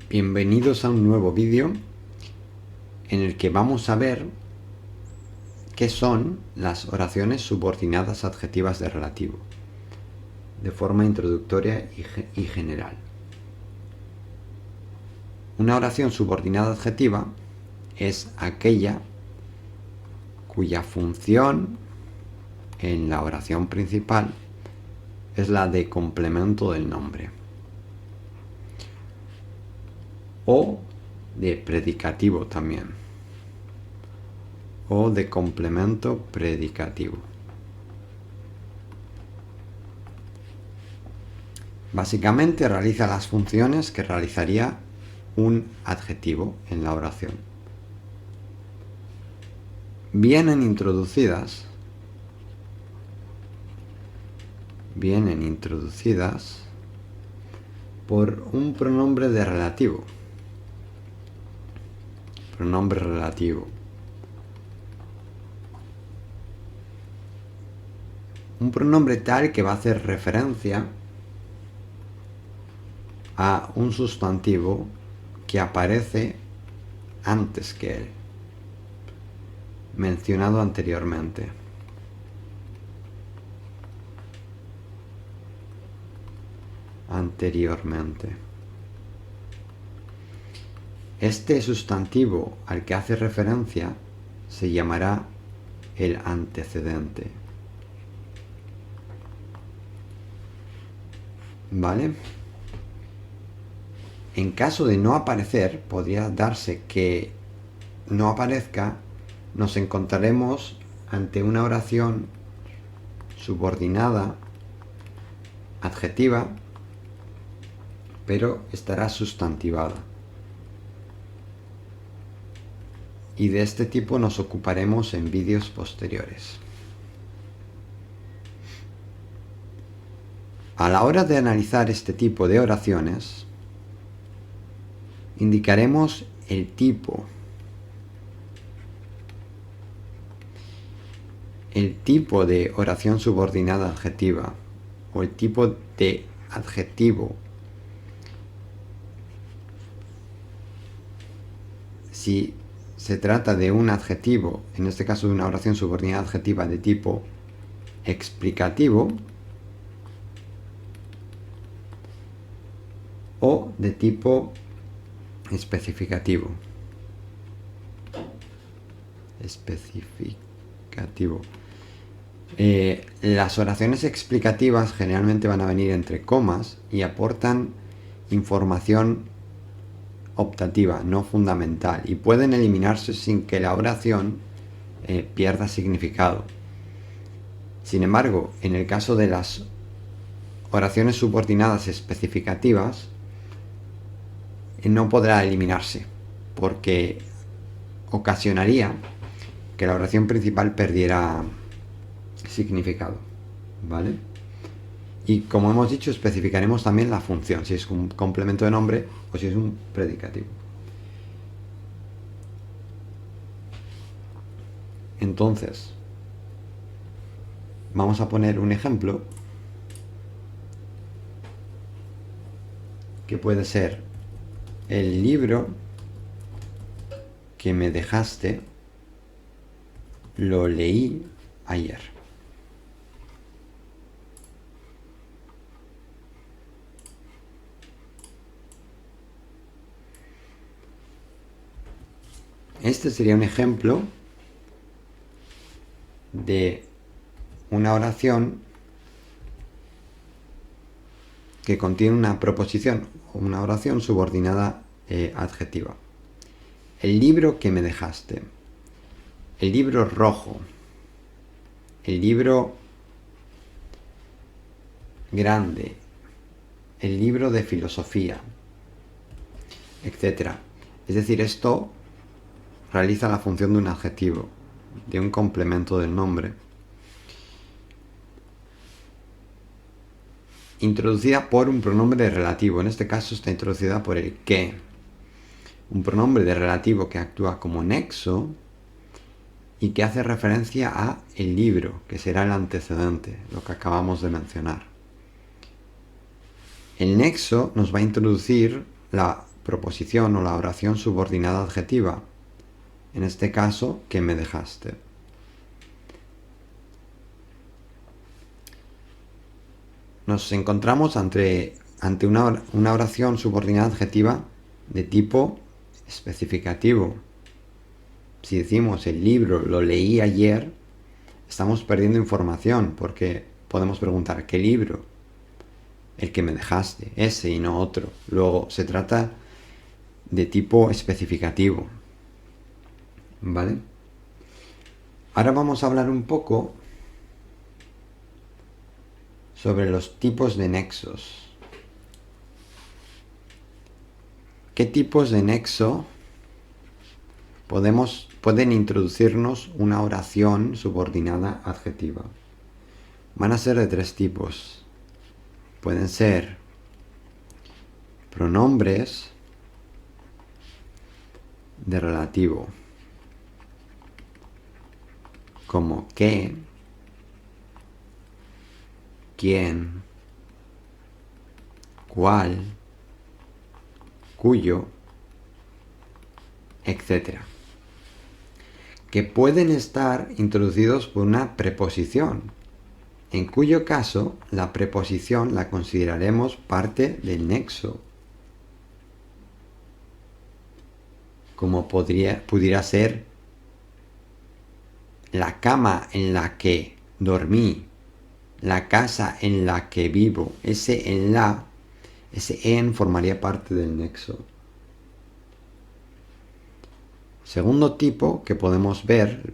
Bienvenidos a un nuevo vídeo en el que vamos a ver qué son las oraciones subordinadas adjetivas de relativo, de forma introductoria y general. Una oración subordinada adjetiva es aquella cuya función en la oración principal es la de complemento del nombre o de predicativo también, o de complemento predicativo. Básicamente realiza las funciones que realizaría un adjetivo en la oración. Vienen introducidas por un pronombre de relativo. Pronombre relativo. Un pronombre tal que va a hacer referencia a un sustantivo que aparece antes que él, mencionado anteriormente. Este sustantivo al que hace referencia se llamará el antecedente. ¿Vale? En caso de no aparecer, podría darse que no aparezca, nos encontraremos ante una oración subordinada adjetiva, pero estará sustantivada. Y de este tipo nos ocuparemos en vídeos posteriores. A la hora de analizar este tipo de oraciones, indicaremos el tipo de oración subordinada adjetiva o el tipo de adjetivo si se trata de un adjetivo, en este caso de una oración subordinada adjetiva de tipo explicativo o de tipo especificativo. Las oraciones explicativas generalmente van a venir entre comas y aportan información optativa, no fundamental, y pueden eliminarse sin que la oración pierda significado. Sin embargo, en el caso de las oraciones subordinadas especificativas, no podrá eliminarse, porque ocasionaría que la oración principal perdiera significado, ¿vale? Y como hemos dicho, especificaremos también la función, si es un complemento de nombre o si es un predicativo. Entonces, vamos a poner un ejemplo que puede ser: el libro que me dejaste lo leí ayer. Este sería un ejemplo de una oración que contiene una proposición o una oración subordinada adjetiva. El libro que me dejaste, el libro rojo, el libro grande, el libro de filosofía, etc. Es decir, esto realiza la función de un adjetivo, de un complemento del nombre, introducida por un pronombre relativo. En este caso está introducida por el que, un pronombre de relativo que actúa como nexo y que hace referencia a el libro, que será el antecedente, lo que acabamos de mencionar. El nexo nos va a introducir la proposición o la oración subordinada adjetiva. En este caso, que me dejaste. Nos encontramos ante una oración subordinada adjetiva de tipo especificativo. Si decimos el libro lo leí ayer, estamos perdiendo información porque podemos preguntar ¿qué libro? El que me dejaste, ese y no otro. Luego se trata de tipo especificativo. ¿Vale? Ahora vamos a hablar un poco sobre los tipos de nexos. ¿Qué tipos de nexo pueden introducirnos una oración subordinada adjetiva? Van a ser de tres tipos. Pueden ser pronombres de relativo, como qué, quién, cuál, cuyo, etc. Que pueden estar introducidos por una preposición, en cuyo caso la preposición la consideraremos parte del nexo, como pudiera ser la cama en la que dormí, la casa en la que vivo. Ese en formaría parte del nexo. Segundo tipo que podemos ver,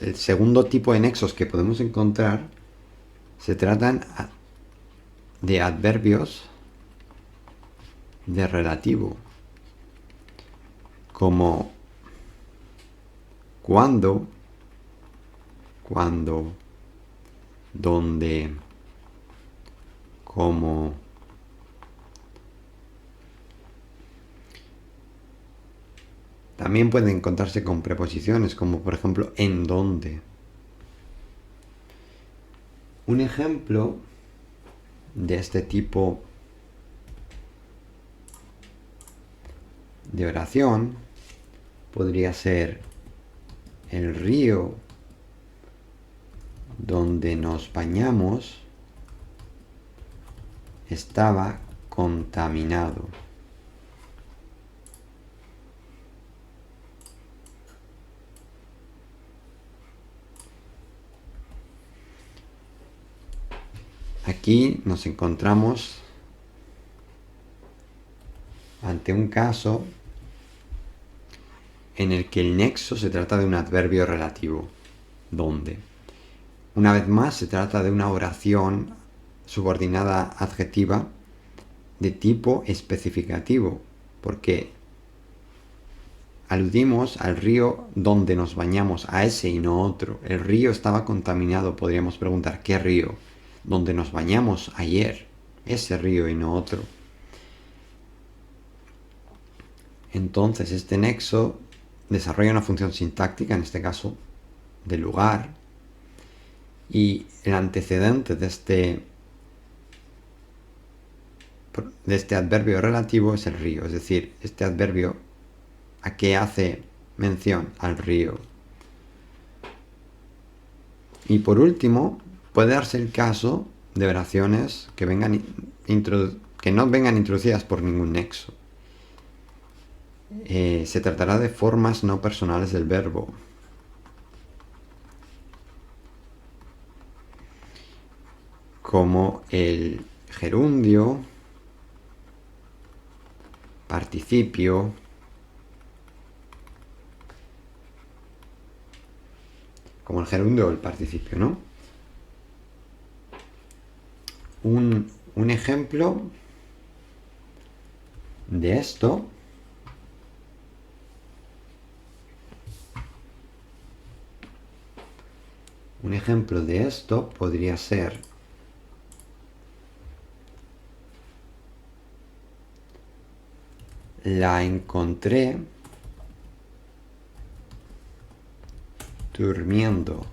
el segundo tipo de nexos que podemos encontrar, se tratan de adverbios de relativo, como cuando, donde, como. También pueden encontrarse con preposiciones, como por ejemplo en donde. Un ejemplo de este tipo de oración podría ser el río donde nos bañamos estaba contaminado. Aquí nos encontramos ante un caso en el que el nexo se trata de un adverbio relativo, donde. Una vez más se trata de una oración subordinada adjetiva de tipo especificativo, porque aludimos al río donde nos bañamos, a ese y no otro. El río estaba contaminado, podríamos preguntar, ¿qué río? Donde nos bañamos ayer, ese río y no otro. Entonces este nexo desarrolla una función sintáctica, en este caso de lugar, y el antecedente de este adverbio relativo es el río, es decir, este adverbio a qué hace mención, al río. Y por último, puede darse el caso de oraciones que no vengan introducidas por ningún nexo. Se tratará de formas no personales del verbo. Como el gerundio, participio, como el gerundio o el participio, ¿no? Un ejemplo de esto podría ser la encontré durmiendo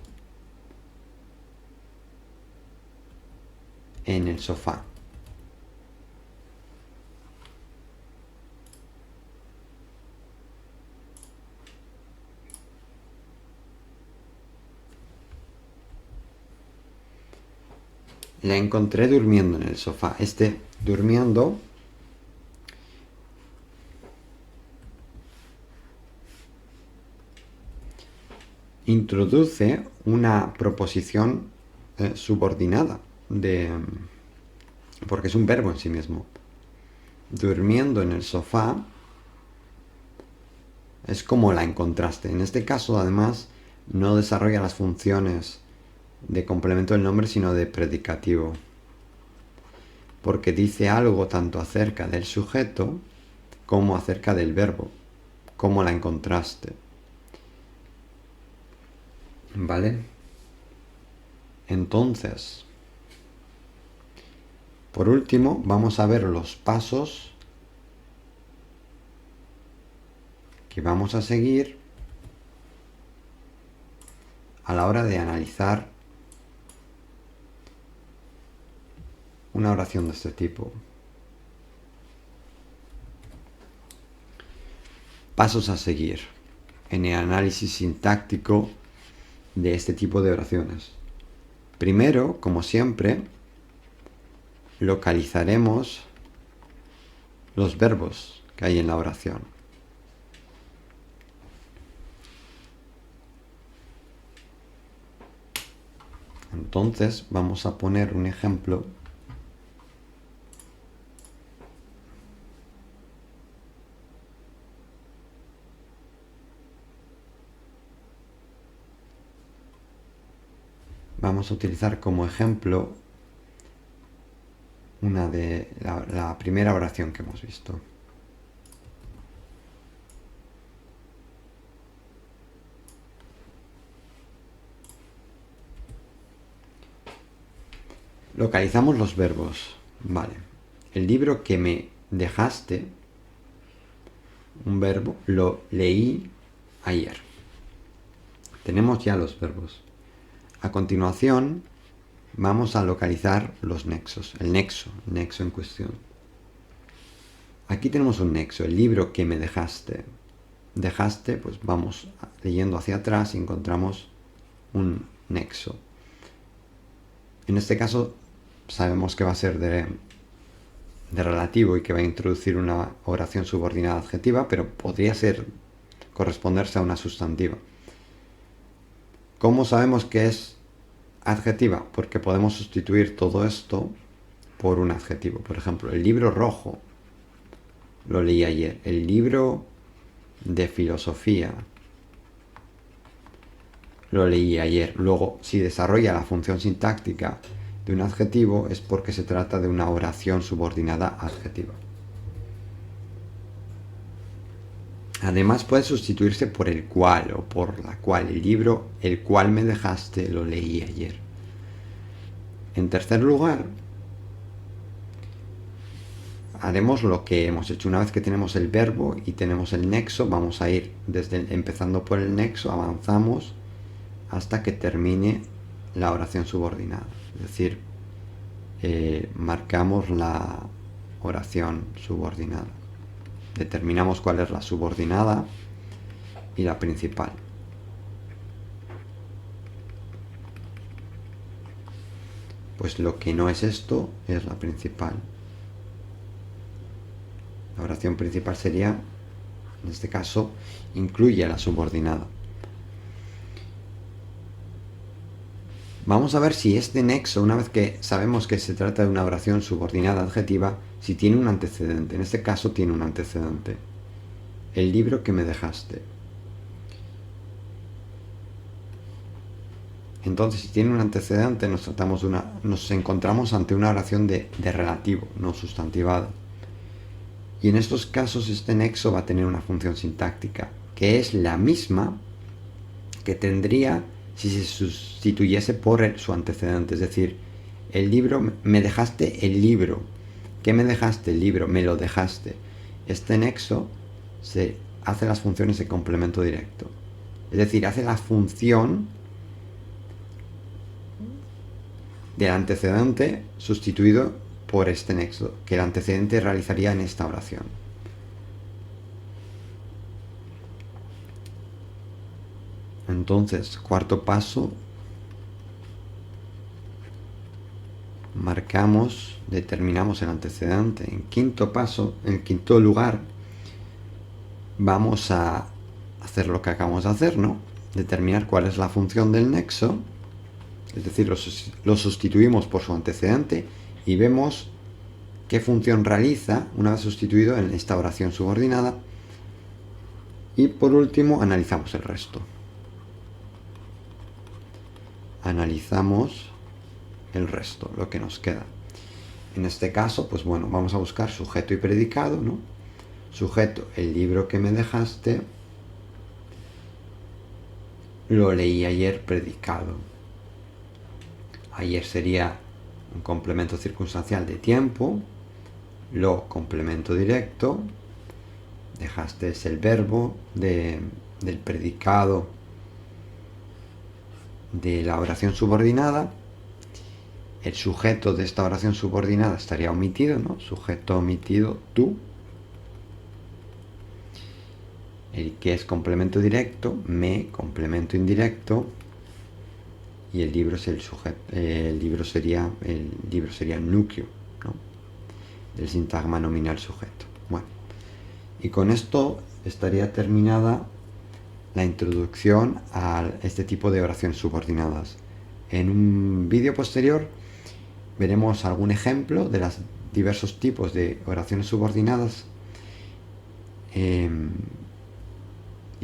en el sofá. La encontré durmiendo en el sofá. Este durmiendo introduce una proposición subordinada porque es un verbo en sí mismo. Durmiendo en el sofá es como la encontraste. En este caso, además, no desarrolla las funciones de complemento del nombre, sino de predicativo. Porque dice algo tanto acerca del sujeto como acerca del verbo. Cómo la encontraste. ¿Vale? Entonces, por último, vamos a ver los pasos que vamos a seguir a la hora de analizar una oración de este tipo. Pasos a seguir en el análisis sintáctico de este tipo de oraciones. Primero, como siempre, localizaremos los verbos que hay en la oración. Entonces vamos a poner un ejemplo . Vamos a utilizar como ejemplo una de la primera oración que hemos visto. Localizamos los verbos. Vale. El libro que me dejaste, un verbo, lo leí ayer. Tenemos ya los verbos. A continuación, vamos a localizar los nexos. El nexo en cuestión. Aquí tenemos un nexo. El libro que me dejaste. Dejaste, pues vamos leyendo hacia atrás y encontramos un nexo. En este caso sabemos que va a ser de relativo y que va a introducir una oración subordinada adjetiva, pero podría corresponderse a una sustantiva. ¿Cómo sabemos que es adjetiva? Porque podemos sustituir todo esto por un adjetivo. Por ejemplo, el libro rojo lo leí ayer. El libro de filosofía lo leí ayer. Luego, si desarrolla la función sintáctica de un adjetivo, es porque se trata de una oración subordinada adjetiva. Además, puede sustituirse por el cual o por la cual. El libro, el cual me dejaste, lo leí ayer. En tercer lugar, haremos lo que hemos hecho. Una vez que tenemos el verbo y tenemos el nexo, vamos a ir empezando por el nexo, avanzamos hasta que termine la oración subordinada. Es decir, marcamos la oración subordinada. Determinamos cuál es la subordinada y la principal. Pues lo que no es esto es la principal. La oración principal sería, en este caso, incluye a la subordinada. Vamos a ver si este nexo, una vez que sabemos que se trata de una oración subordinada adjetiva, si tiene un antecedente. En este caso tiene un antecedente. El libro que me dejaste. Entonces, si tiene un antecedente, nos encontramos ante una oración de relativo, no sustantivado. Y en estos casos este nexo va a tener una función sintáctica, que es la misma que tendría si se sustituyese por su antecedente. Es decir, el libro, me dejaste el libro. ¿Qué me dejaste? El libro, me lo dejaste. Este nexo se hace las funciones de complemento directo. Es decir, hace la función del antecedente sustituido por este nexo, que el antecedente realizaría en esta oración. Entonces, cuarto paso, marcamos, determinamos el antecedente. En quinto paso, en quinto lugar, vamos a hacer lo que acabamos de hacer, ¿no? Determinar cuál es la función del nexo, es decir, lo sustituimos por su antecedente y vemos qué función realiza una vez sustituido en esta oración subordinada. Y por último, analizamos el resto. Analizamos el resto, lo que nos queda. En este caso, pues bueno, vamos a buscar sujeto y predicado, ¿no? Sujeto, el libro que me dejaste, lo leí ayer. Predicado, ayer sería un complemento circunstancial de tiempo. Lo, complemento directo. Dejaste es el verbo del predicado de la oración subordinada. El sujeto de esta oración subordinada estaría omitido, ¿no? Sujeto omitido, tú. El que es complemento directo, me, complemento indirecto. Y el libro es el sujeto. El libro sería el núcleo, ¿no? Del sintagma nominal sujeto. Bueno, y con esto estaría terminada la introducción a este tipo de oraciones subordinadas. En un vídeo posterior veremos algún ejemplo de los diversos tipos de oraciones subordinadas y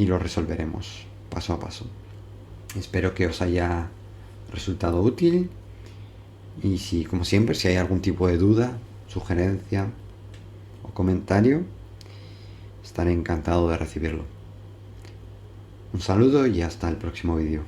lo resolveremos paso a paso. Espero que os haya resultado útil y si, como siempre, si hay algún tipo de duda, sugerencia o comentario, estaré encantado de recibirlo. Un saludo y hasta el próximo vídeo.